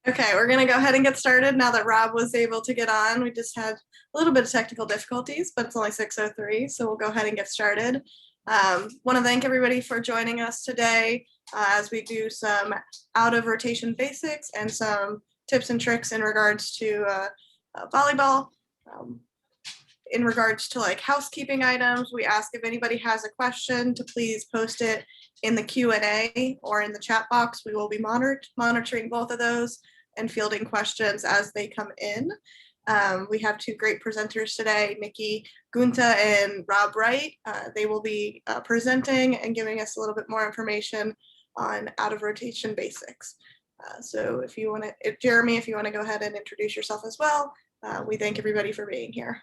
Okay, we're going to go ahead and get started now that Rob was able to get on. We just had a little bit of technical difficulties, but it's only 6:03, so we'll go ahead and get started. Want to thank everybody for joining us today as we do some out of rotation basics and some tips and tricks in regards to volleyball. In regards to like housekeeping items, we ask if anybody has a question to please post it in the Q&A or in the chat box. We will be monitoring both of those and fielding questions as they come in. We have two great presenters today, Nikki Gunta and Rob Wright. They will be presenting and giving us a little bit more information on out of rotation basics. So if you want to, Jeremy, if you want to go ahead and introduce yourself as well, we thank everybody for being here.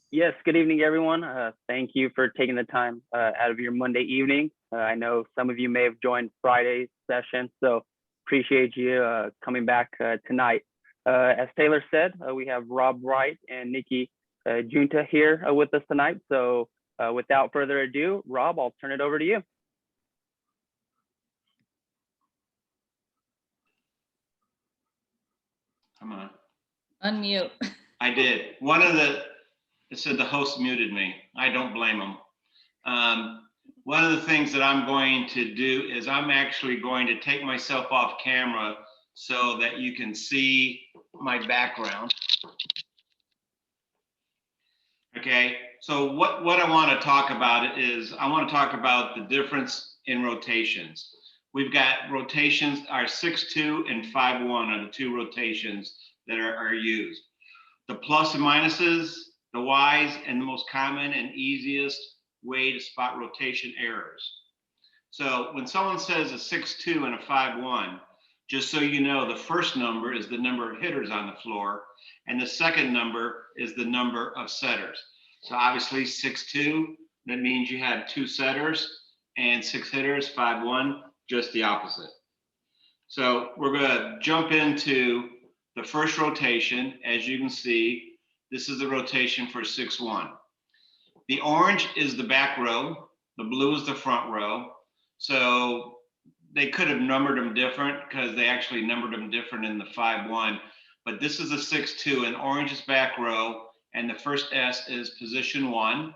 Yes, good evening, everyone. Thank you for taking the time out of your Monday evening. I know some of you may have joined Friday's session, so appreciate you coming back tonight. As Taylor said, we have Rob Wright and Nikki Junta here with us tonight. So without further ado, Rob, I'll turn it over to you. Come on. Unmute. I did. It said the host muted me. I don't blame them. One of the things that I'm going to do is I'm actually going to take myself off camera so that you can see my background. Okay, so what I want to talk about is I want to talk about the difference in rotations. We've got rotations, our 6-2 and 5-1 are the two rotations that are used. The plus and minuses, the Y's, and the most common and easiest way to spot rotation errors. So when someone says a 6-2 and a 5-1, just so you know, the first number is the number of hitters on the floor, and the second number is the number of setters. So obviously 6-2, that means you have 2 setters, and 6 hitters, 5-1, just the opposite. So we're gonna jump into the first rotation. As you can see, this is the rotation for 6-1. The orange is the back row, the blue is the front row. So they could have numbered them different because they actually numbered them different in the 5-1, but this is a 6-2 and orange is back row, and the first S is position 1,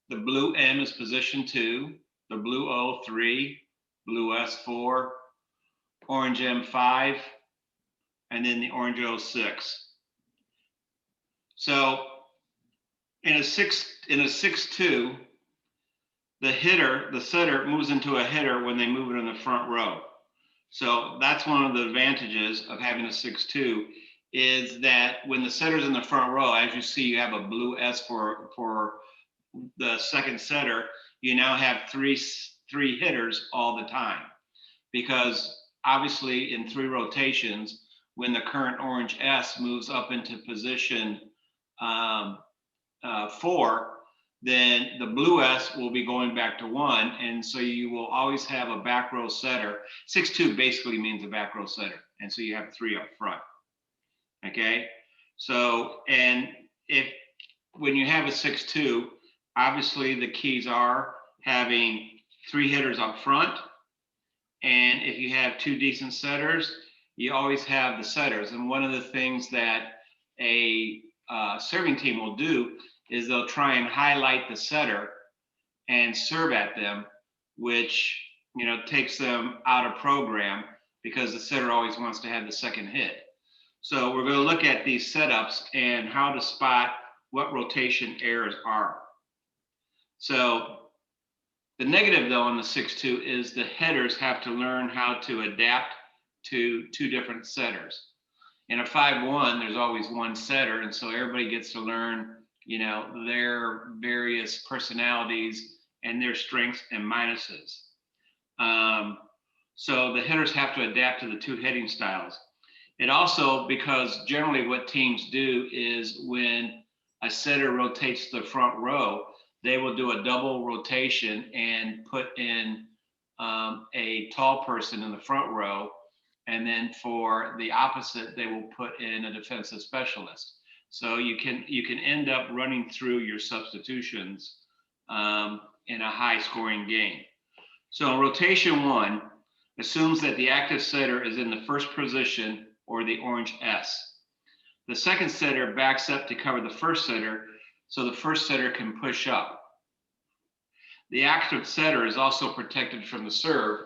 the blue M is position 2, the blue O 3, blue S 4, orange M 5, and then the orange O 6. So in a 6-2, the setter moves into a hitter when they move it in the front row. So that's one of the advantages of having a 6-2 is that when the setter's in the front row, as you see, you have a blue S for the second setter. You now have three hitters all the time, because obviously in 3 rotations, when the current orange S moves up into position 4, then the blue S will be going back to 1. And so you will always have a back row setter. 6-2 basically means a back row setter. And so you have 3 up front. Okay. So, and when you have a 6-2, obviously the keys are having 3 hitters up front. And if you have 2 decent setters, you always have the setters. And one of the things that a serving team will do is they'll try and highlight the setter and serve at them, which, you know, takes them out of program because the setter always wants to have the second hit. So we're going to look at these setups and how to spot what rotation errors are. So the negative though on the 6-2 is the hitters have to learn how to adapt to 2 different setters. In a 5-1, there's always 1 setter, and so everybody gets to learn, you know, their various personalities and their strengths and minuses. So the hitters have to adapt to the 2 hitting styles. It also, because generally what teams do is when a setter rotates to the front row, they will do a double rotation and put in a tall person in the front row. And then for the opposite, they will put in a defensive specialist. So you can end up running through your substitutions in a high scoring game. So in rotation 1, assumes that the active setter is in the first position or the orange S. The second setter backs up to cover the first setter, so the first setter can push up. The active setter is also protected from the serve,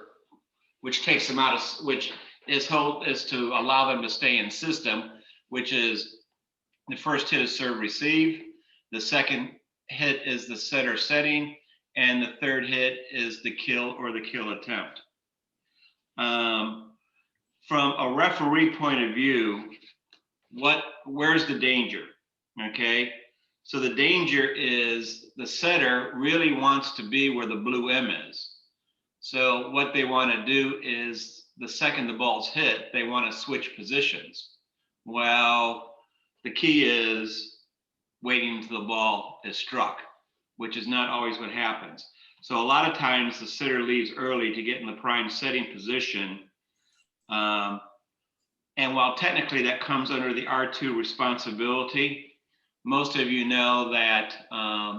which takes them out of, which is to allow them to stay in system, which is the first hit is serve receive, the second hit is the setter setting, and the third hit is the kill or the kill attempt. From a referee point of view, where's the danger? Okay, so the danger is the setter really wants to be where the blue M is. So what they want to do is the second the ball's hit, they want to switch positions. Well, the key is waiting until the ball is struck, which is not always what happens. So a lot of times the sitter leaves early to get in the prime setting position. And while technically that comes under the R2 responsibility, most of you know that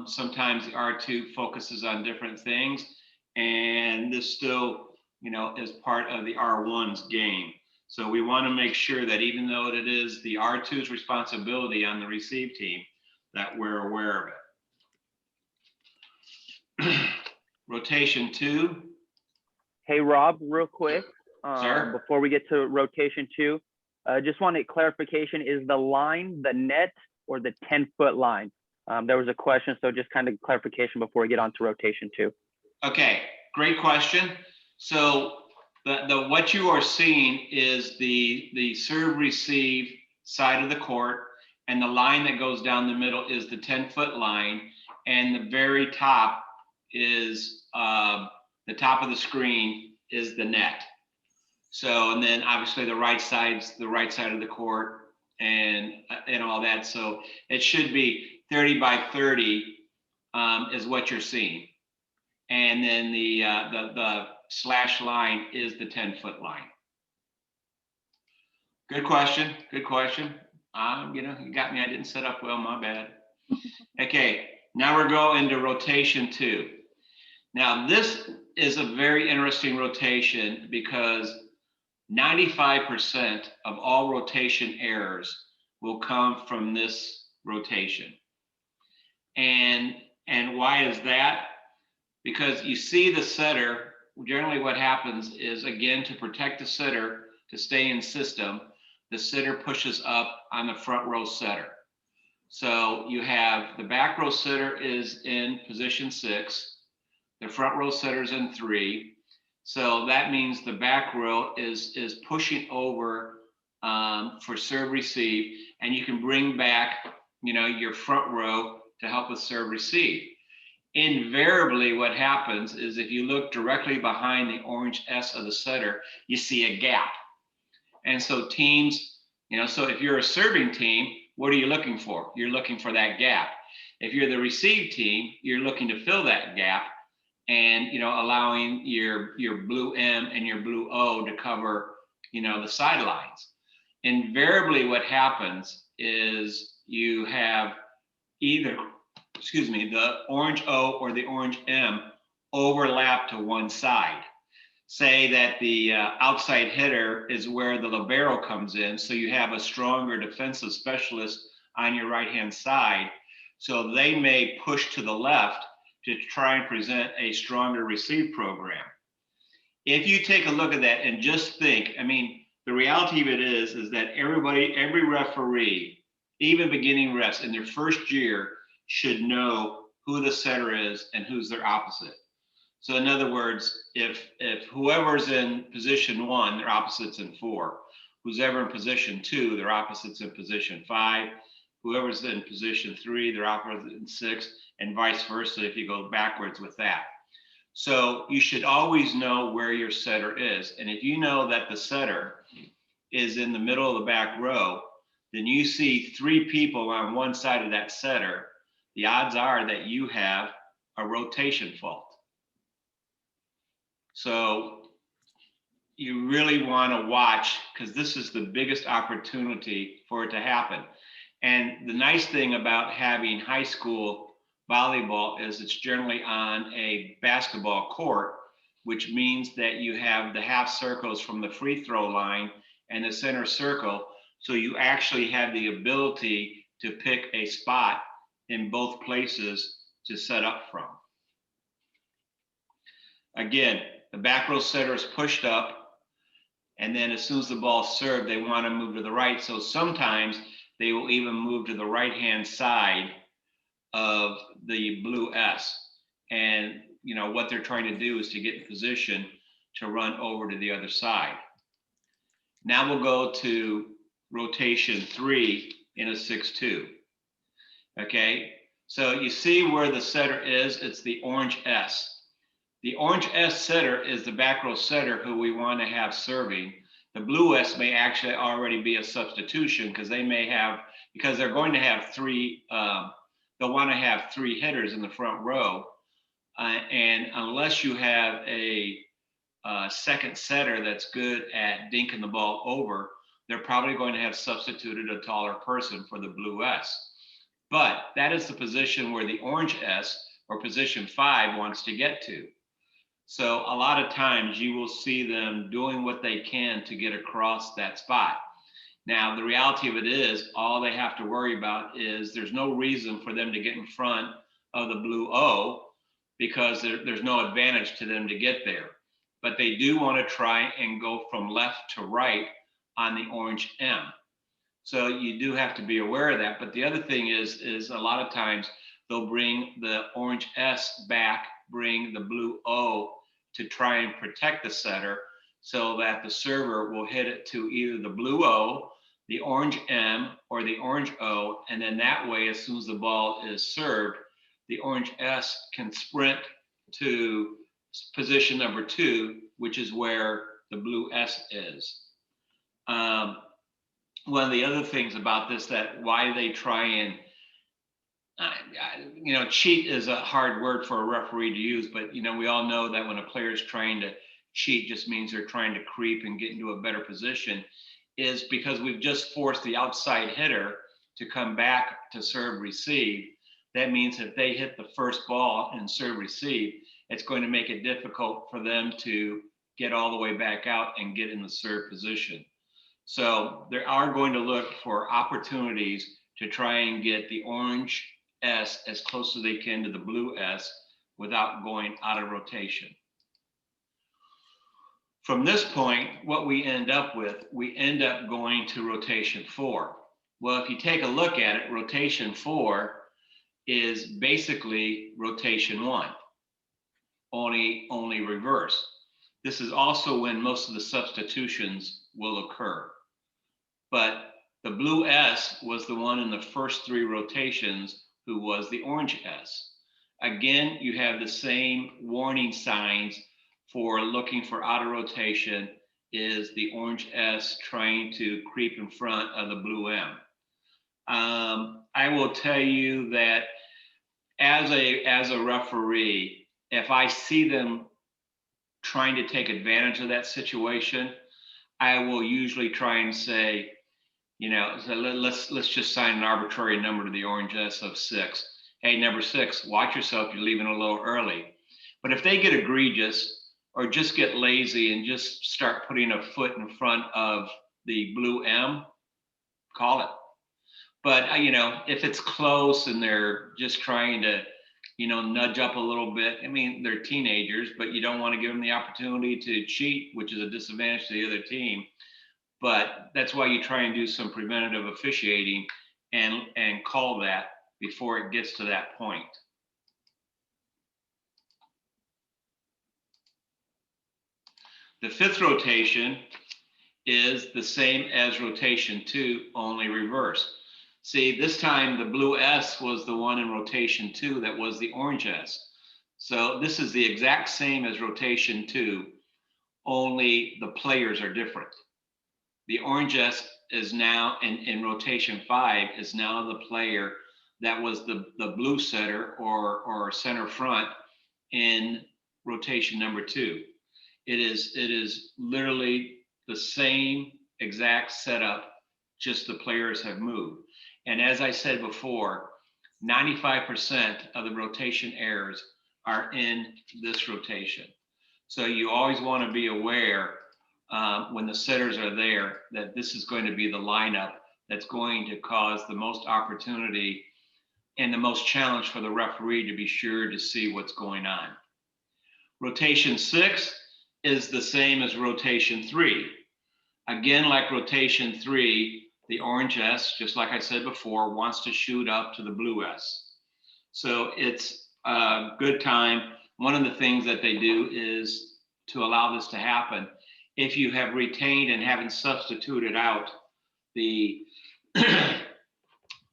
sometimes the R2 focuses on different things, and this still, is part of the R1's game. So we want to make sure that even though it is the R2's responsibility on the receive team, that we're aware of it. Rotation 2. Hey, Rob, real quick, Sir? before we get to rotation 2, just wanted clarification. Is the line the net or the 10-foot line? There was a question, so just kind of clarification before we get on to rotation 2. Okay, great question. So what you are seeing is the serve receive side of the court, and the line that goes down the middle is the 10-foot line, and the very top is the top of the screen is the net. So, and then obviously the right side's the right side of the court, and all that. So it should be 30 by 30 is what you're seeing. And then the slash line is the 10-foot line. Good question. Good question. You got me. I didn't set up well. My bad. Okay. Now we're going to rotation 2. Now this is a very interesting rotation because 95% of all rotation errors will come from this rotation. And why is that? Because you see the setter, generally what happens is, again, to protect the setter, to stay in system, the setter pushes up on the front row setter. So you have the back row setter is in position 6, the front row setter is in 3. So that means the back row is pushing over for serve receive, and you can bring back, your front row to help with serve receive. Invariably, what happens is if you look directly behind the orange S of the setter, you see a gap. And so teams, so if you're a serving team, what are you looking for? You're looking for that gap. If you're the receive team, you're looking to fill that gap and, allowing your blue M and your blue O to cover, the sidelines. Invariably, what happens is you have either, the orange O or the orange M overlap to one side. Say that the outside hitter is where the libero comes in, so you have a stronger defensive specialist on your right-hand side. So they may push to the left to try and present a stronger receive program. If you take a look at that and just think, the reality of it is that every referee, even beginning refs in their first year, should know who the setter is and who's their opposite. So in other words, if whoever's in position 1, their opposite's in 4. Who's ever in position 2, their opposite's in position 5. Whoever's in position 3, their opposite in 6, and vice versa if you go backwards with that. So you should always know where your setter is. And if you know that the setter is in the middle of the back row, then you see 3 people on one side of that setter, the odds are that you have a rotation fault. So you really want to watch, because this is the biggest opportunity for it to happen. And the nice thing about having high school volleyball is it's generally on a basketball court which means that you have the half circles from the free throw line and the center circle. So you actually have the ability to pick a spot in both places to set up from. Again, the back row setter is pushed up, and then as soon as the ball's served, they want to move to the right. So sometimes they will even move to the right-hand side of the blue S. And you know what they're trying to do is to get in position to run over to the other side. Now we'll go to rotation 3 in a 6-2. Okay, so you see where the setter is, it's the orange S. The orange S setter is the back row setter who we want to have serving. The blue S may actually already be a substitution because they may have, because they're going to have three, they'll want to have 3 hitters in the front row. And unless you have a second setter that's good at dinking the ball over, they're probably going to have substituted a taller person for the blue S. But that is the position where the orange S, or position 5, wants to get to. So a lot of times you will see them doing what they can to get across that spot. Now, the reality of it is, all they have to worry about is there's no reason for them to get in front of the blue O, because there's no advantage to them to get there. But they do want to try and go from left to right on the orange M. So you do have to be aware of that. But the other thing is a lot of times they'll bring the orange S back, bring the blue O to try and protect the setter so that the server will hit it to either the blue O, the orange M, or the orange O. And then that way, as soon as the ball is served, the orange S can sprint to position number 2, which is where the blue S is. One of the other things about this, that why they try and, cheat is a hard word for a referee to use, but, we all know that when a player is trying to cheat, just means they're trying to creep and get into a better position, is because we've just forced the outside hitter to come back to serve receive. That means if they hit the first ball and serve receive, it's going to make it difficult for them to get all the way back out and get in the serve position. So they are going to look for opportunities to try and get the orange S as close as they can to the blue S without going out of rotation. From this point, what we end up with, we end up going to rotation 4. Well, if you take a look at it, rotation 4 is basically rotation 1, only reverse. This is also when most of the substitutions will occur. But the blue S was the one in the first 3 rotations who was the orange S. Again, you have the same warning signs for looking for out of rotation, is the orange S trying to creep in front of the blue M. I will tell you that as a referee, if I see them trying to take advantage of that situation, I will usually try and say, so let's just sign an arbitrary number to the orange S of 6. Hey, number 6, watch yourself, you're leaving a little early. But if they get egregious or just get lazy and just start putting a foot in front of the blue M, call it. But, if it's close and they're just trying to, nudge up a little bit, they're teenagers, but you don't want to give them the opportunity to cheat, which is a disadvantage to the other team. But that's why you try and do some preventative officiating and call that before it gets to that point. The 5th rotation is the same as rotation 2, only reverse. See, this time the blue S was the one in rotation 2 that was the orange S. So this is the exact same as rotation 2, only the players are different. The orange S is now in rotation 5 is now the player that was the blue setter or center front in rotation number 2. It is literally the same exact setup, just the players have moved. And as I said before, 95% of the rotation errors are in this rotation. So you always want to be aware when the sitters are there that this is going to be the lineup that's going to cause the most opportunity and the most challenge for the referee to be sure to see what's going on. Rotation 6 is the same as rotation 3. Again, like rotation 3, the orange S, just like I said before, wants to shoot up to the blue S. So it's a good time. One of the things that they do is to allow this to happen. If you have retained and haven't substituted out the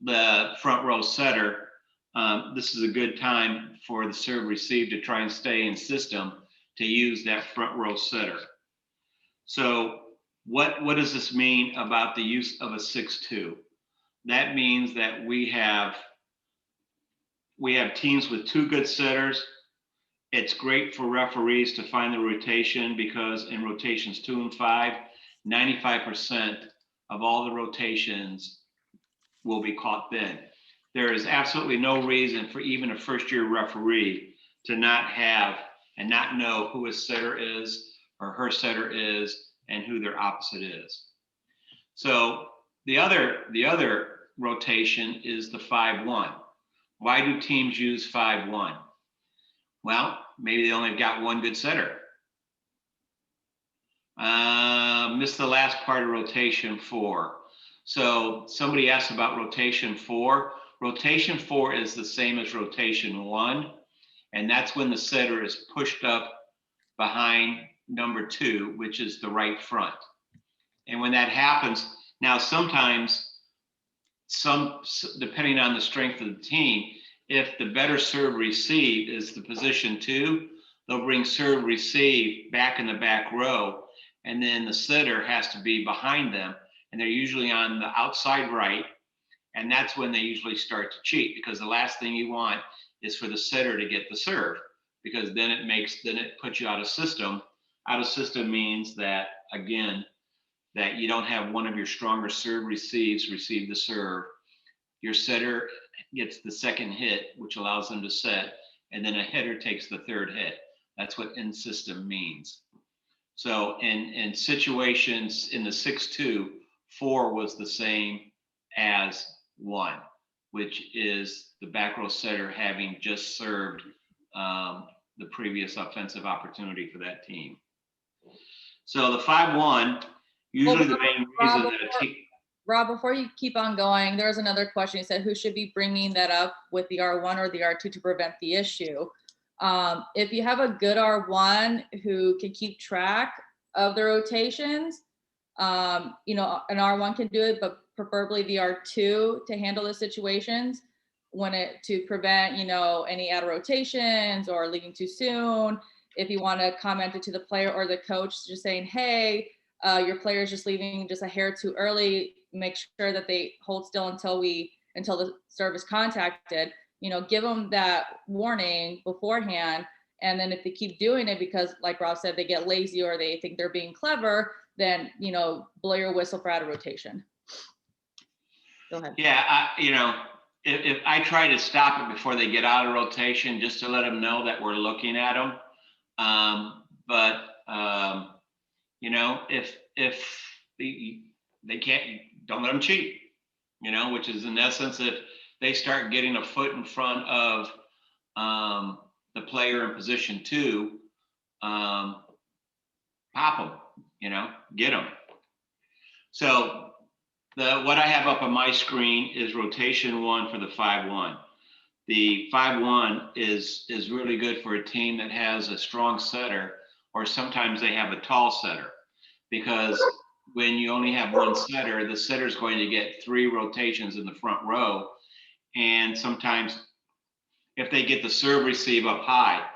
the front row setter, this is a good time for the serve receive to try and stay in system to use that front row setter. So what does this mean about the use of a 6-2? That means that we have teams with 2 good setters. It's great for referees to find the rotation because in rotations 2 and 5, 95% of all the rotations will be caught then. There is absolutely no reason for even a first-year referee to not have and not know who his setter is or her setter is and who their opposite is. So the other rotation is the 5-1. Why do teams use 5-1? Well, maybe they only got 1 good setter. Missed the last part of rotation 4. So somebody asked about rotation 4. Rotation 4 is the same as rotation 1, and that's when the setter is pushed up behind number 2, which is the right front. And when that happens, now sometimes, depending on the strength of the team, if the better serve receive is the position 2, they'll bring serve receive back in the back row, and then the setter has to be behind them, and they're usually on the outside right, and that's when they usually start to cheat, because the last thing you want is for the setter to get the serve, because then it puts you out of system. Out of system means that, again, that you don't have one of your stronger serve receive the serve. Your setter gets the second hit, which allows them to set, and then a hitter takes the third hit. That's what in system means. So in situations in the 6-2, 4 was the same as 1, which is the back row setter having just served the previous offensive opportunity for that team. So the 5-1, usually the main reason that a team. Rob, before you keep on going, there's another question. You said who should be bringing that up with the R1 or the R2 to prevent the issue? If you have a good R1 who can keep track of the rotations, an R1 can do it, but preferably the R2 to handle the situations to prevent, any out of rotations or leaving too soon. If you want to comment it to the player or the coach, just saying, hey, your player is just leaving just a hair too early, make sure that they hold still until the serve is contacted, give them that warning beforehand. And then if they keep doing it because, like Rob said, they get lazy or they think they're being clever, then, blow your whistle for out of rotation. Go ahead. Yeah, if I try to stop it before they get out of rotation, just to let them know that we're looking at them. If they can't, don't let them cheat, which is in essence, if they start getting a foot in front of the player in position 2, pop them, get them. So what I have up on my screen is rotation 1 for the 5-1. The 5-1 is really good for a team that has a strong setter, or sometimes they have a tall setter, because when you only have 1 setter, the setter is going to get 3 rotations in the front row. And sometimes if they get the serve receive up high,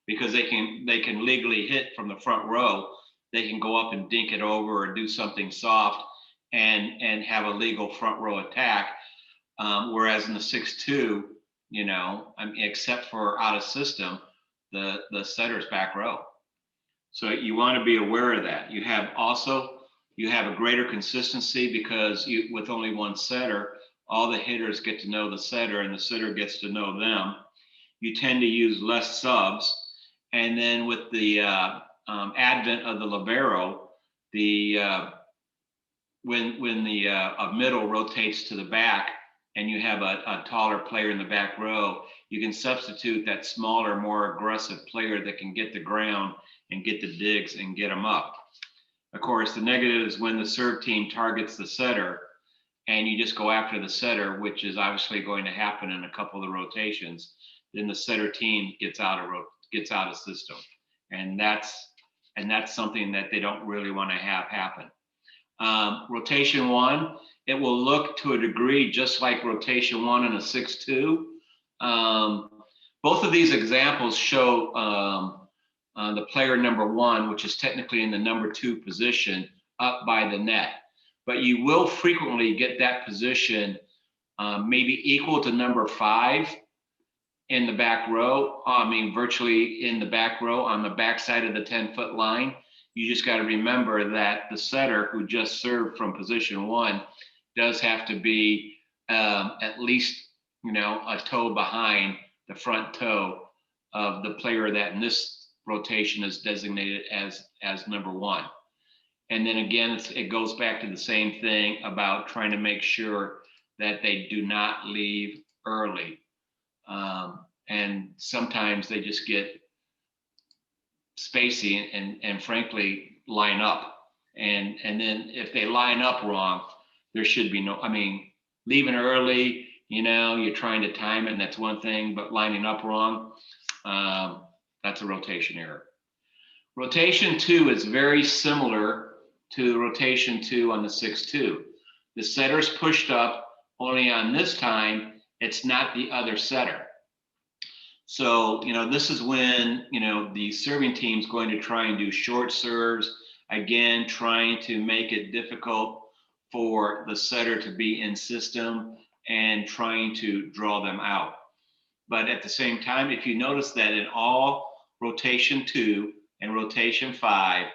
because they can legally hit from the front row, they can go up and dink it over or do something soft and have a legal front row attack. Whereas in the 6-2, except for out of system, the setter's back row. So you want to be aware of that. You have a greater consistency because with only 1 setter, all the hitters get to know the setter and the setter gets to know them. You tend to use less subs, And then with the advent of the libero, when the middle rotates to the back and you have a taller player in the back row, you can substitute that smaller, more aggressive player that can get the ground and get the digs and get them up. Of course, the negative is when the serve team targets the setter and you just go after the setter, which is obviously going to happen in a couple of the rotations, then the setter team gets out of system. And that's something that they don't really want to have happen. Rotation 1, it will look to a degree just like rotation 1 in a 6-2. Both of these examples show the player number 1, which is technically in the number 2 position, up by the net. But you will frequently get that position maybe equal to number 5 in the back row. I mean, virtually in the back row on the back side of the 10-foot line. You just got to remember that the setter who just served from position 1 does have to be at least, a toe behind the front toe of the player that in this rotation is designated as number 1. And then again, it goes back to the same thing about trying to make sure that they do not leave early. And sometimes they just get spacey and frankly line up. And then if they line up wrong, there should be no, leaving early, you're trying to time it and that's one thing, but lining up wrong, that's a rotation error. Rotation 2 is very similar to rotation 2 on the 6-2. The setter's pushed up, only on this time, it's not the other setter. So, this is when, the serving team's going to try and do short serves, again, trying to make it difficult for the setter to be in system and trying to draw them out. But at the same time, if you notice that in all rotation 2 and rotation 5,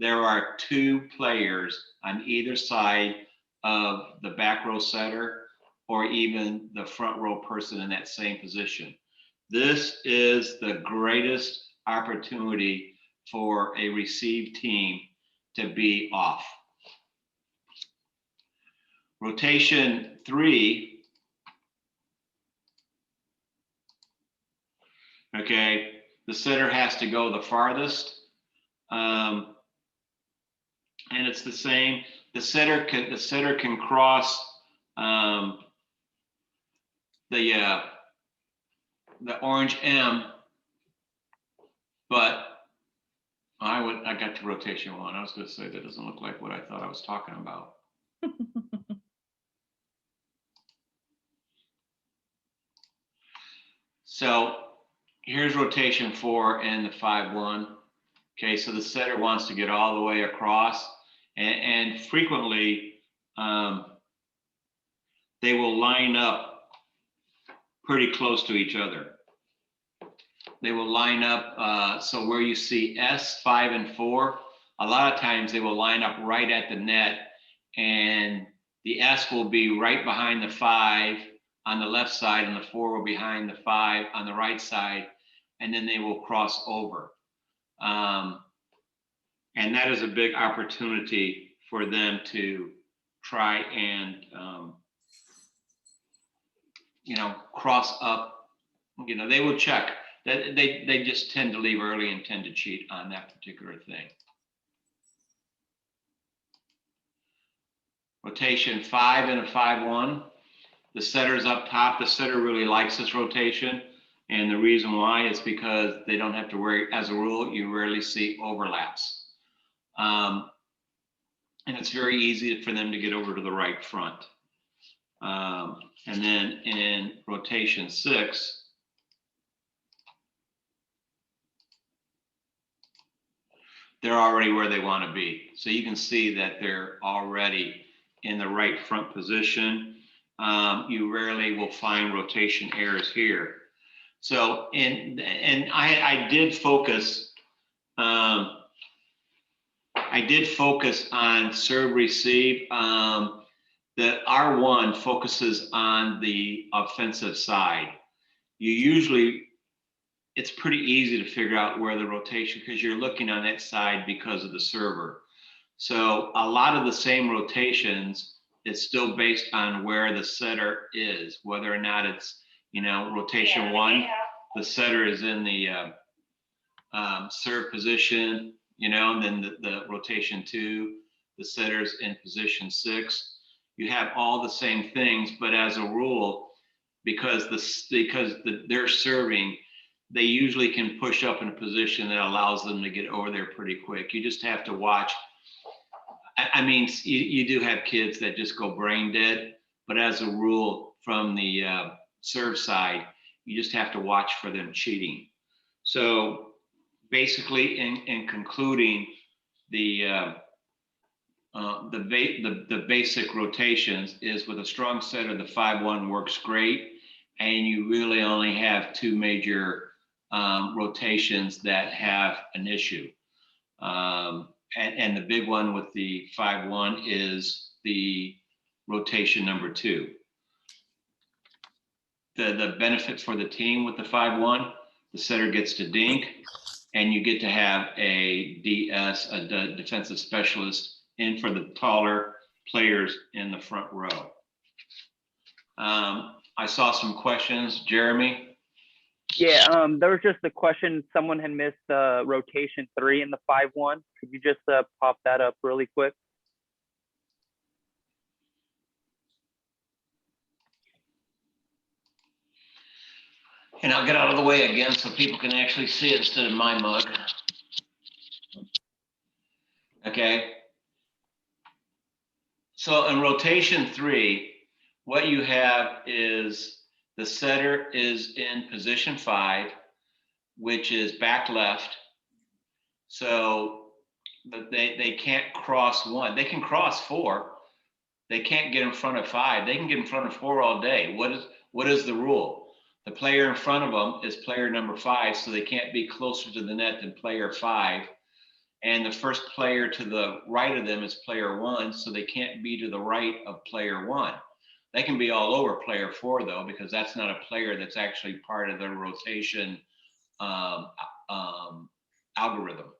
there are 2 players on either side of the back row setter or even the front row person in that same position. This is the greatest opportunity for a receive team to be off. Rotation 3, okay, the setter has to go the farthest. And it's the same. The setter can cross the orange M, but I got to rotation 1. I was going to say that doesn't look like what I thought I was talking about. So here's rotation 4 and the 5-1. Okay, so the setter wants to get all the way across, and frequently they will line up pretty close to each other. They will line up, so where you see S, 5, and 4, a lot of times they will line up right at the net, and the S will be right behind the 5 on the left side, and the 4 will be behind the 5 on the right side, and then they will cross over. And that is a big opportunity for them to try and, cross up. They will check. They just tend to leave early and tend to cheat on that particular thing. Rotation 5 and a 5-1. The setter's up top. The setter really likes this rotation. And the reason why is because they don't have to worry, as a rule, you rarely see overlaps. And it's very easy for them to get over to the right front. And then in rotation 6, they're already where they want to be. So you can see that they're already in the right front position. You rarely will find rotation errors here. So, and I did focus on serve receive. The R1 focuses on the offensive side. You usually, it's pretty easy to figure out where the rotation, because you're looking on that side because of the server. So a lot of the same rotations, it's still based on where the setter is, whether or not it's, rotation one, the setter is in the serve position, and then the rotation two, the setter's in position 6. You have all the same things, but as a rule, because they're serving, they usually can push up in a position that allows them to get over there pretty quick. You just have to watch. I mean, you do have kids that just go brain dead, but as a rule, from the serve side, you just have to watch for them cheating. So basically, in concluding, the basic rotations is with a strong setter, the 5-1 works great, and you really only have 2 major rotations that have an issue. And the big one with the 5-1 is the rotation number 2. The benefit for the team with the 5-1, the setter gets to dink, and you get to have a DS, a defensive specialist, in for the taller players in the front row. I saw some questions, Jeremy. Yeah, there was just a question. Someone had missed rotation 3 in the 5-1. Could you just pop that up really quick? And I'll get out of the way again so people can actually see it instead of my mug. Okay. So in rotation 3, what you have is the setter is in position 5, which is back left. So they can't cross 1. They can cross 4. They can't get in front of 5. They can get in front of 4 all day. What is the rule? The player in front of them is player number 5, so they can't be closer to the net than player 5. And the first player to the right of them is player 1, so they can't be to the right of player 1. They can be all over player 4 though, because that's not a player that's actually part of the rotation algorithm.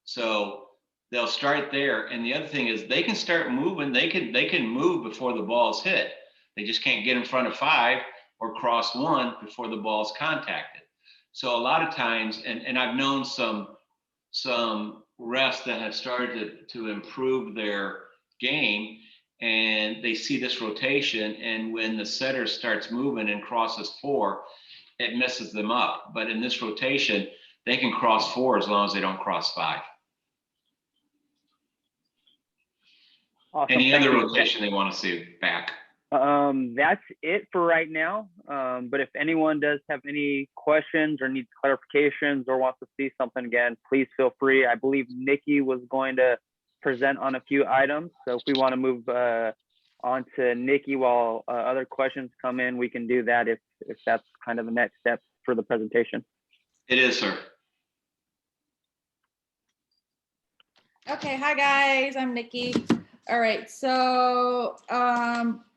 So they'll start there. And the other thing is they can start moving. They can move before the ball's hit. They just can't get in front of 5 or cross 1 before the ball's contacted. So a lot of times, and I've known some refs that have started to improve their game, and they see this rotation, and when the setter starts moving and crosses 4, it messes them up. But in this rotation, they can cross 4 as long as they don't cross 5. Awesome. Any Thank other you. rotation they want to see back? That's it for right now. But if anyone does have any questions or needs clarifications or wants to see something again, please feel free. I believe Nikki was going to present on a few items. So if we want to move on to Nikki while other questions come in, we can do that if that's kind of the next step for the presentation. It is, sir. Okay, hi guys, I'm Nikki. All right, so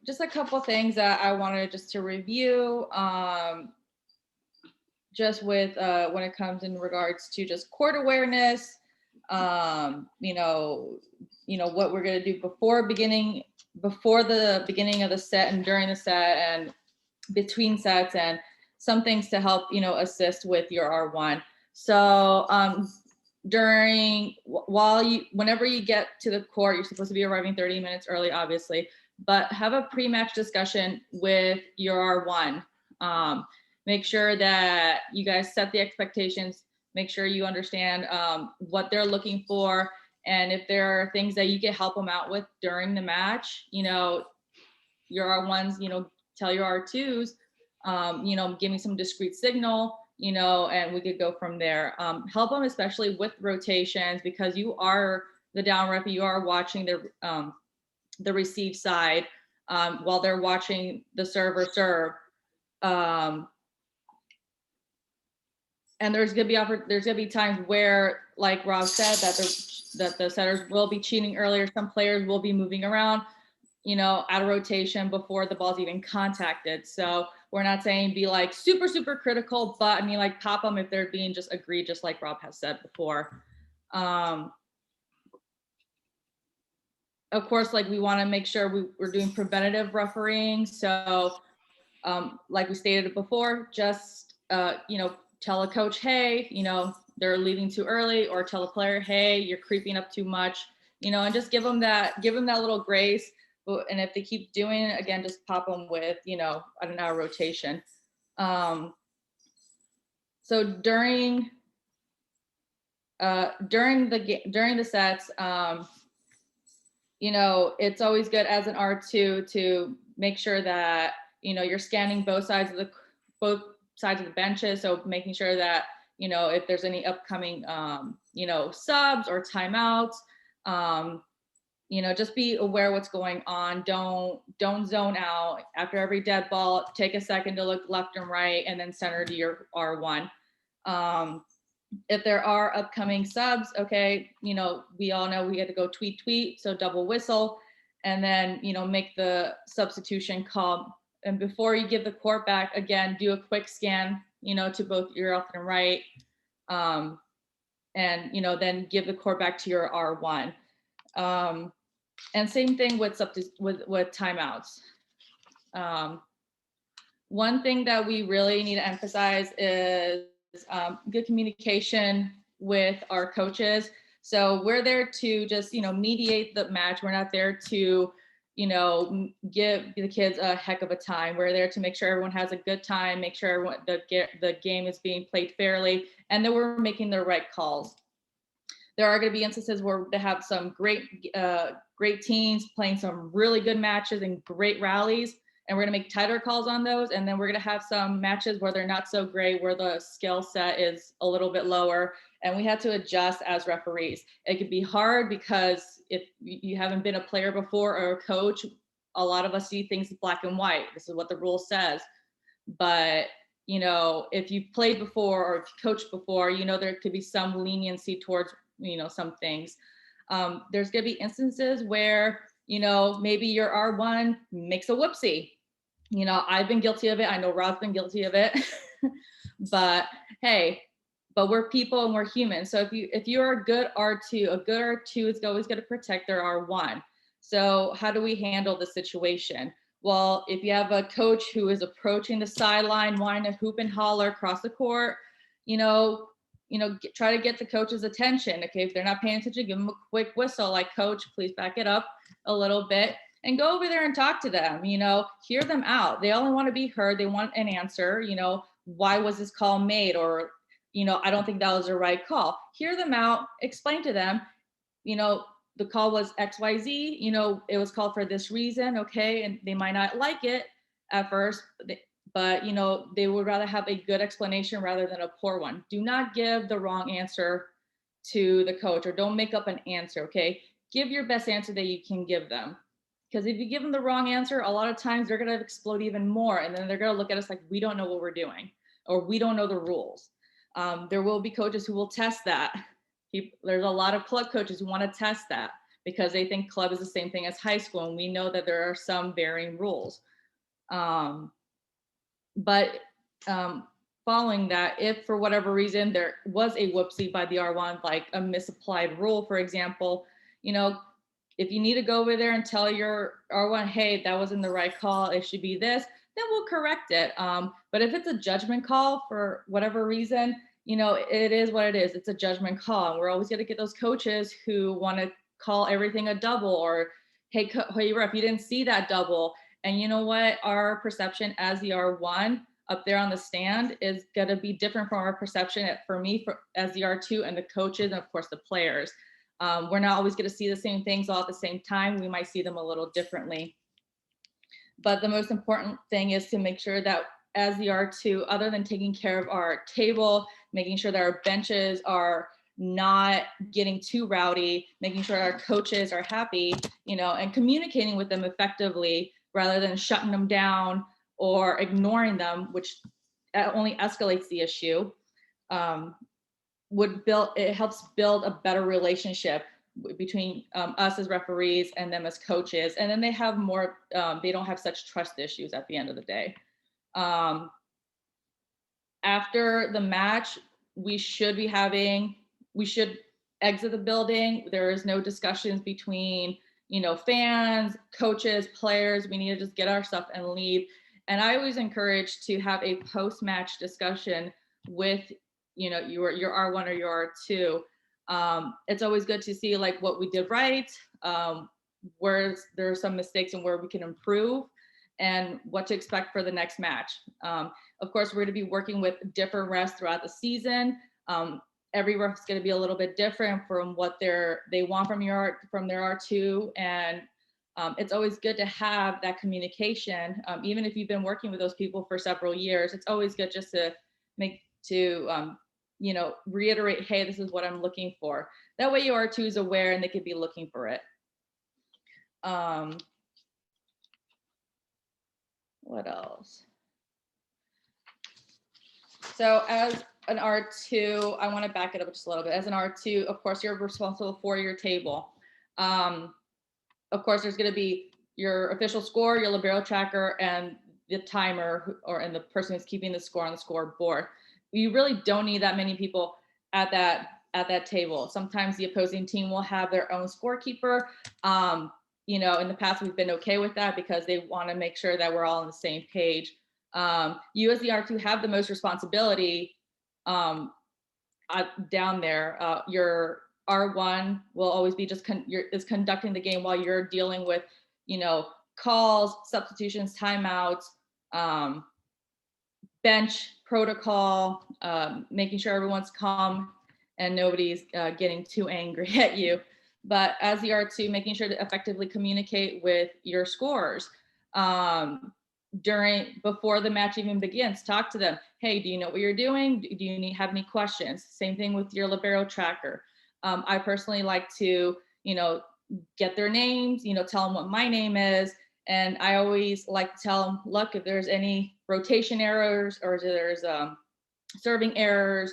just a couple things that I wanted just to review, just with when it comes in regards to just court awareness, you know what we're gonna do before the beginning of the set and during the set and between sets, and some things to help assist with your R1. So whenever you get to the court, you're supposed to be arriving 30 minutes early, obviously, but have a pre-match discussion with your R1. Make sure that you guys set the expectations, make sure you understand what they're looking for, and if there are things that you can help them out with during the match, your R1s, tell your R2s, give me some discrete signal, and we could go from there. Help them, especially with rotations, because you are the down rep, you are watching the receive side while they're watching the server serve. And there's gonna be times where, like Rob said, that the setters will be cheating earlier. Some players will be moving around, out of rotation before the ball's even contacted. So we're not saying be like super, super critical, but I mean, like pop them if they're being just agreed, just like Rob has said before. Of course, like we want to make sure we're doing preventative refereeing. So like we stated before, just, you know, tell a coach, hey, you know, they're leaving too early, or tell a player, hey, you're creeping up too much, you know, and just give them that little grace. And if they keep doing it again, just pop them with, you know, an hour rotation. So during the sets, you know, it's always good as an R2 to make sure that, you know, you're scanning both sides of the benches. So making sure that, you know, if there's any upcoming, you know, subs or timeouts, you know, just be aware what's going on. Don't zone out. After every dead ball, take a second to look left and right, and then center to your R1. If there are upcoming subs, okay, you know, we all know we had to go tweet, so double whistle, and then, you know, make the substitution call. And before you give the court back, again, do a quick scan, you know, to both your left and right, and, you know, then give the court back to your R1. And same thing with timeouts. One thing that we really need to emphasize is good communication with our coaches. So we're there to just, you know, mediate the match. We're not there to, you know, give the kids a heck of a time. We're there to make sure everyone has a good time, make sure everyone, the game is being played fairly, and that we're making the right calls. There are going to be instances where they have some great teams playing some really good matches and great rallies, and we're going to make tighter calls on those. And then we're going to have some matches where they're not so great, where the skill set is a little bit lower, and we have to adjust as referees. It could be hard because if you haven't been a player before or a coach, a lot of us see things black and white. This is what the rule says. But you know, if you've played before or if you coached before, you know, there could be some leniency towards, you know, some things. There's going to be instances where, you know, maybe your R1 makes a whoopsie. You know, I've been guilty of it. I know Rob's been guilty of it. But hey, but we're people and we're human. So if you're a good R2, a good R2 is always going to protect their R1. So how do we handle the situation? Well, if you have a coach who is approaching the sideline, wanting to hoop and holler across the court, you know, try to get the coach's attention. Okay, if they're not paying attention, give them a quick whistle, like, coach, please back it up a little bit, and go over there and talk to them. You know, hear them out. They only want to be heard. They want an answer. You know, why was this call made? Or, you know, I don't think that was the right call. Hear them out. Explain to them. You know, the call was XYZ. You know, it was called for this reason. Okay, and they might not like it at first, but you know, they would rather have a good explanation rather than a poor one. Do not give the wrong answer to the coach, or don't make up an answer. Okay, give your best answer that you can give them, because if you give them the wrong answer, a lot of times they're going to explode even more, and then they're going to look at us like we don't know what we're doing, or we don't know the rules. There will be coaches who will test that. There's a lot of club coaches who want to test that because they think club is the same thing as high school, and we know that there are some varying rules. But following that, if for whatever reason there was a whoopsie by the R1, like a misapplied rule, for example, you know, if you need to go over there and tell your R1, hey, that wasn't the right call, it should be this, then we'll correct it. But if it's a judgment call for whatever reason, you know, it is what it is. It's a judgment call. And we're always going to get those coaches who want to call everything a double, or, hey, ref, you didn't see that double. And you know what? Our perception as the R1 up there on the stand is going to be different from our perception as the R2 and the coaches, and of course the players. We're not always going to see the same things all at the same time. We might see them a little differently. But the most important thing is to make sure that as the R2, other than taking care of our table, making sure that our benches are not getting too rowdy, making sure our coaches are happy, you know, and communicating with them effectively rather than shutting them down or ignoring them, which only escalates the issue. It helps build a better relationship between us as referees and them as coaches, and then they have more. They don't have such trust issues at the end of the day. After the match, we should exit the building. There is no discussions between, fans, coaches, players. We need to just get our stuff and leave. And I always encourage to have a post-match discussion with, your R1 or your R2. It's always good to see like what we did right, where there are some mistakes and where we can improve, and what to expect for the next match. Of course, we're going to be working with different refs throughout the season. Every ref is going to be a little bit different from what they want from their R2, and it's always good to have that communication. Even if you've been working with those people for several years, it's always good just to reiterate, hey, this is what I'm looking for. That way your R2 is aware and they could be looking for it. What else? So as an R2, I want to back it up just a little bit. As an R2, of course, you're responsible for your table. Of course, there's going to be your official score, your libero tracker, and the timer, and the person who's keeping the score on the scoreboard. You really don't need that many people at that table. Sometimes the opposing team will have their own scorekeeper. In the past, we've been okay with that because they want to make sure that we're all on the same page. You as the R2 have the most responsibility down there. Your R1 will always be is conducting the game while you're dealing with, calls, substitutions, timeouts, bench protocol, making sure everyone's calm and nobody's getting too angry at you. But as the R2, making sure to effectively communicate with your scorers. Before the match even begins, talk to them. Hey, do you know what you're doing? Do you have any questions? Same thing with your libero tracker. I personally like to, get their names, tell them what my name is. And I always like to tell them, look, if there's any rotation errors or if there's serving errors,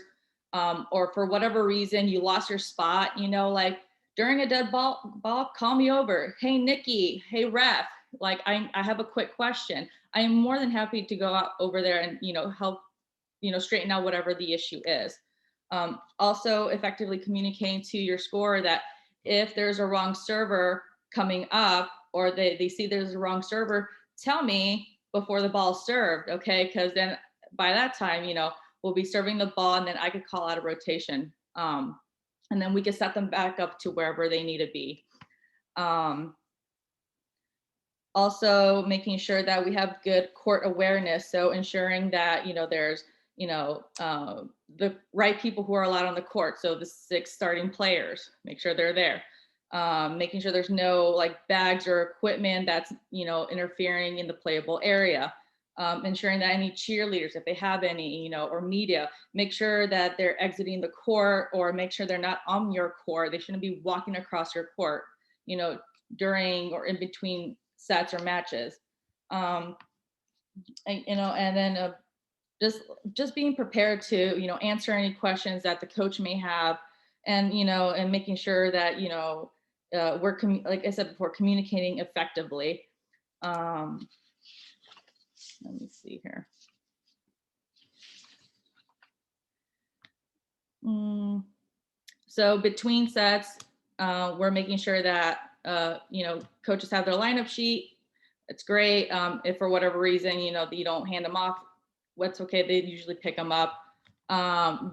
or for whatever reason you lost your spot, like during a dead ball, call me over. Hey, Nikki, hey, ref, like I have a quick question. I am more than happy to go out over there and, help, straighten out whatever the issue is. Also effectively communicating to your scorer that if there's a wrong server coming up, or they see there's a wrong server, tell me before the ball's served, okay? Because then by that time, we'll be serving the ball, and then I could call out a rotation. And then we can set them back up to wherever they need to be. Also making sure that we have good court awareness. So ensuring that, there's, the right people who are allowed on the court. So the 6 starting players, make sure they're there. Making sure there's no like bags or equipment that's, interfering in the playable area. Ensuring that any cheerleaders, if they have any, or media, make sure that they're exiting the court, or make sure they're not on your court. They shouldn't be walking across your court, during or in between sets or matches. And then just being prepared to, answer any questions that the coach may have, and, and making sure that, we're, like I said before, communicating effectively. Let me see here. So between sets, we're making sure that, coaches have their lineup sheet. It's great. If for whatever reason, you don't hand them off, what's okay. They usually pick them up.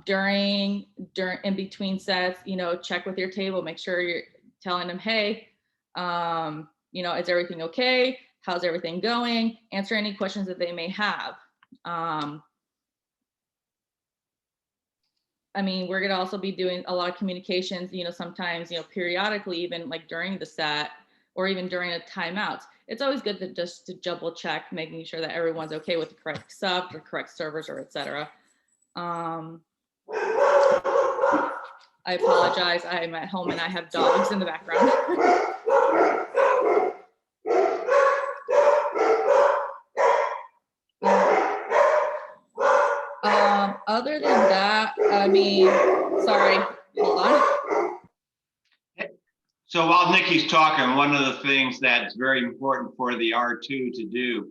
During in between sets, check with your table, make sure you're telling them, hey, is everything okay? How's everything going? Answer any questions that they may have. We're gonna also be doing a lot of communications, sometimes, periodically, even like during the set or even during a timeout. It's always good to double check, making sure that everyone's okay with the correct sub, the correct servers, or etc. I apologize. I'm at home and I have dogs in the background. Other than that, sorry, hold on. So while Nikki's talking, one of the things that's very important for the R2 to do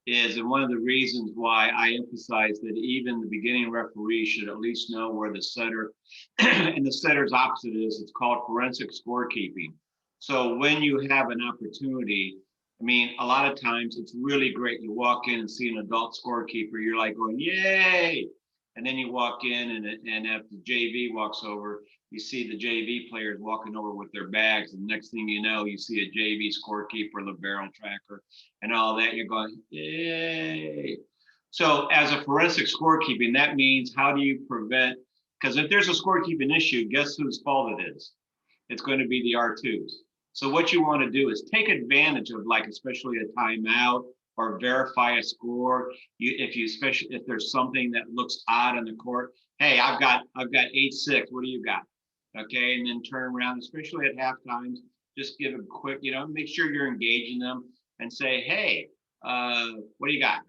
is, and one of the reasons why I emphasize that even the beginning referee should at least know where the setter and the setter's opposite is. It's called forensic scorekeeping. So when you have an opportunity, I mean, a lot of times it's really great. You walk in and see an adult scorekeeper, you're like going, yay. And then you walk in and if the JV walks over, you see the JV players walking over with their bags. And next thing you know, you see a JV scorekeeper, the barrel tracker, and all that. You're going, yay. So as a forensic scorekeeping, that means how do you prevent, because if there's a scorekeeping issue, guess whose fault it is? It's going to be the R2s. So what you want to do is take advantage of, like, especially a timeout or verify a score. Especially if there's something that looks odd on the court. Hey, I've got 8-6. What do you got? Okay, and then turn around, especially at half times, just give a quick, make sure you're engaging them and say, hey, what do you got?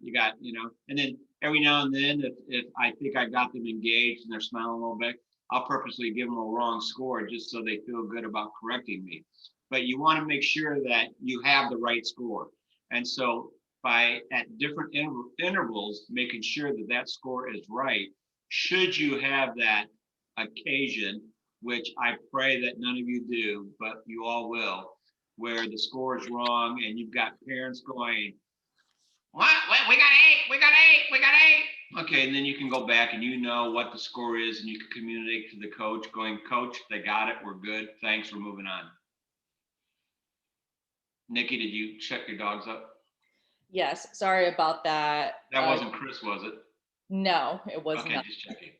And then every now and then, if I think I got them engaged and they're smiling a little bit, I'll purposely give them a wrong score just so they feel good about correcting me. But you want to make sure that you have the right score. And so at different intervals, making sure that that score is right, should you have that occasion, which I pray that none of you do, but you all will, where the score is wrong and you've got parents going, what? We got 8, we got 8, we got 8. Okay, and then you can go back and you know what the score is and you can communicate to the coach going, coach, they got it, we're good, thanks, we're moving on. Nikki, did you check your dogs up? Yes, sorry about that. That wasn't Chris, was it? No, it was okay, not. Just checking.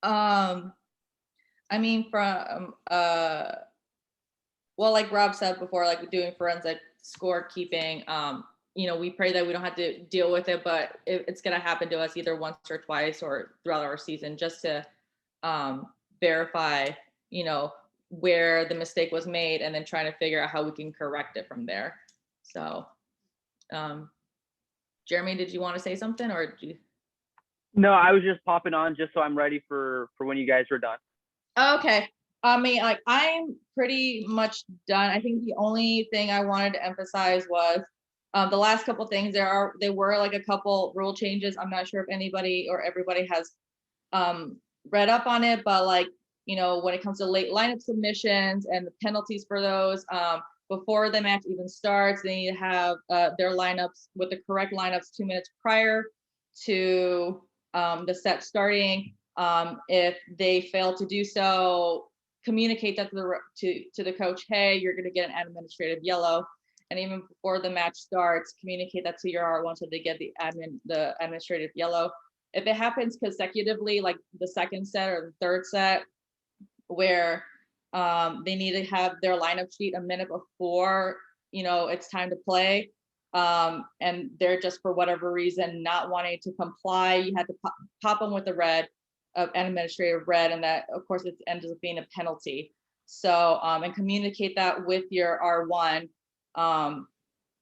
I mean, from well, like Rob said before, like doing forensic scorekeeping, we pray that we don't have to deal with it, but it's going to happen to us either once or twice or throughout our season, just to verify, where the mistake was made, and then trying to figure out how we can correct it from there. So, Jeremy, did you want to say something, or did you? No, I was just popping on just so I'm ready for when you guys were done. Okay. I mean, like, I'm pretty much done. I think the only thing I wanted to emphasize was the last couple things. There were like a couple rule changes. I'm not sure if anybody or everybody has read up on it, but like, when it comes to late lineup submissions and the penalties for those, before the match even starts, they need to have their lineups with the correct lineups 2 minutes prior to the set starting. If they fail to do so, communicate that to the coach. Hey, you're going to get an administrative yellow. And even before the match starts, communicate that to your R1 so they get the administrative yellow. If it happens consecutively, like the second set or the third set, where they need to have their lineup sheet a minute before it's time to play, and they're just for whatever reason not wanting to comply, you had to pop them with the red, an administrative red, and that of course it ends up being a penalty. So and communicate that with your R1,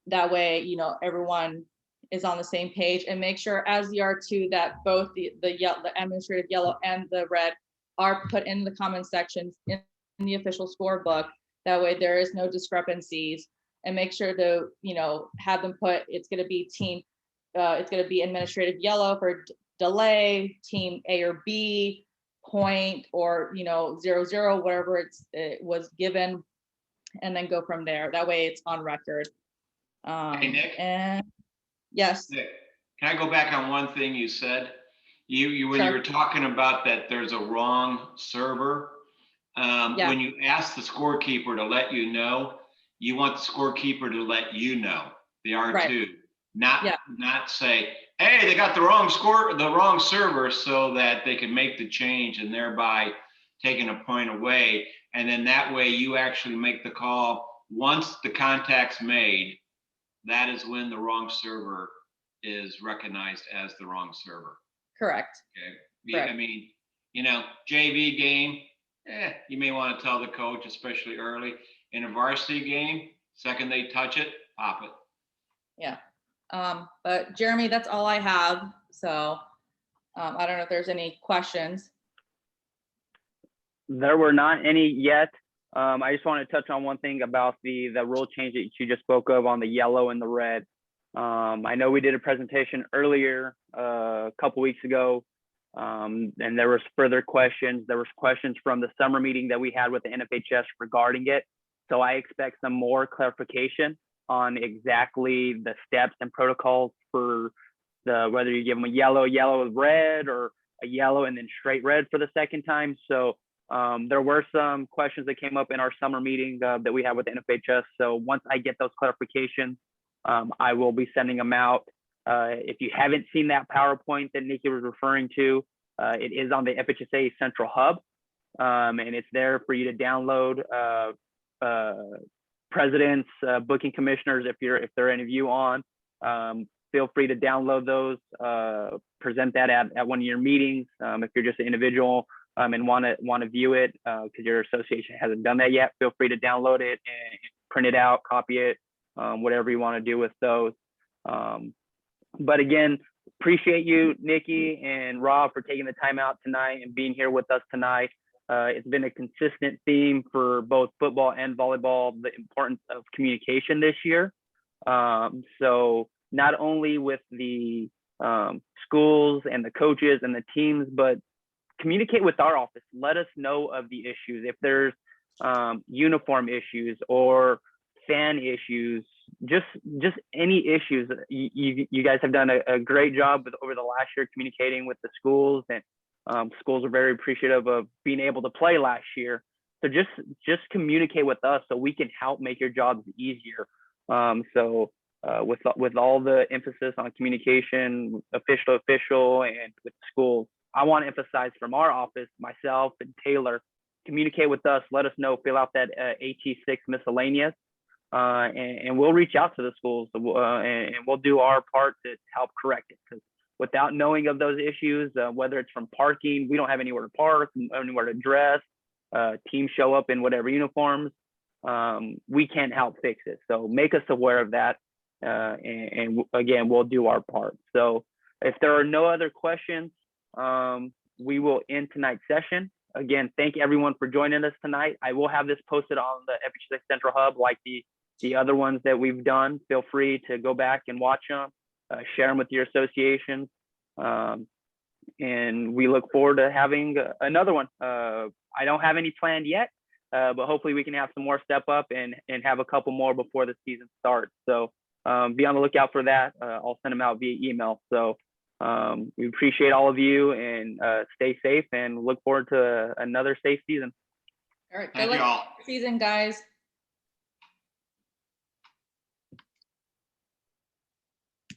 that way everyone is on the same page, and make sure as the R2 that both the administrative yellow and the red are put in the comment sections in the official scorebook. That way there is no discrepancies, and make sure to have them put, it's going to be administrative yellow for delay, team A or B, point, or 0-0, whatever it was given, and then go from there. That way it's on record. Hey, Nick. And yes. Nick, can I go back on one thing you said? You when Sure. you were talking about that there's a wrong server, Yeah. when you ask the scorekeeper to let you know, you want the scorekeeper to let you know, the R2, Right. not say, hey, they got the wrong server, so that they can make the change and thereby taking a point away. And then that way you actually make the call. Once the contact's made, that is when the wrong server is recognized as the wrong server. Correct. Okay. Correct. I mean, JV game, you may want to tell the coach, especially early. In a varsity game, second they touch it, pop it. Yeah. But Jeremy, that's all I have. So I don't know if there's any questions. There were not any yet. I just want to touch on one thing about the rule change that you just spoke of on the yellow and the red. I know we did a presentation earlier a couple weeks ago, and there was further questions. There was questions from the summer meeting that we had with the NFHS regarding it. So I expect some more clarification on exactly the steps and protocols for whether you give them a yellow with red, or a yellow and then straight red for the second time. So there were some questions that came up in our summer meeting that we had with the NFHS. So once I get those clarifications, I will be sending them out. If you haven't seen that PowerPoint that Nikki was referring to, it is on the FHSA Central Hub, and it's there for you to download. Presidents, booking commissioners, if there are any of you on, feel free to download those, present that at one of your meetings. If you're just an individual and want to view it because your association hasn't done that yet, feel free to download it and print it out, copy it, whatever you want to do with those. But again, appreciate you, Nikki and Rob, for taking the time out tonight and being here with us tonight. It's been a consistent theme for both football and volleyball, the importance of communication this year. So not only with the schools and the coaches and the teams, but communicate with our office. Let us know of the issues. If there's uniform issues or fan issues, just any issues. You guys have done a great job over the last year communicating with the schools, and schools are very appreciative of being able to play last year. So just communicate with us so we can help make your jobs easier. With all the emphasis on communication, official, and with schools, I want to emphasize from our office, myself and Taylor, communicate with us. Let us know. Fill out that AT6 miscellaneous, and we'll reach out to the schools, and we'll do our part to help correct it. Because without knowing of those issues, whether it's from parking, we don't have anywhere to park, anywhere to dress, teams show up in whatever uniforms, we can't help fix it. So make us aware of that, and again, we'll do our part. So if there are no other questions, we will end tonight's session. Again, thank everyone for joining us tonight. I will have this posted on the FHSA Central Hub like the other ones that we've done. Feel free to go back and watch them, share them with your associations, and we look forward to having another one. I don't have any planned yet, but hopefully we can have some more step up and have a couple more before the season starts. So be on the lookout for that. I'll send them out via email. So we appreciate all of you, and stay safe, and look forward to another safe season. All right. Thank Good you luck all. season, guys.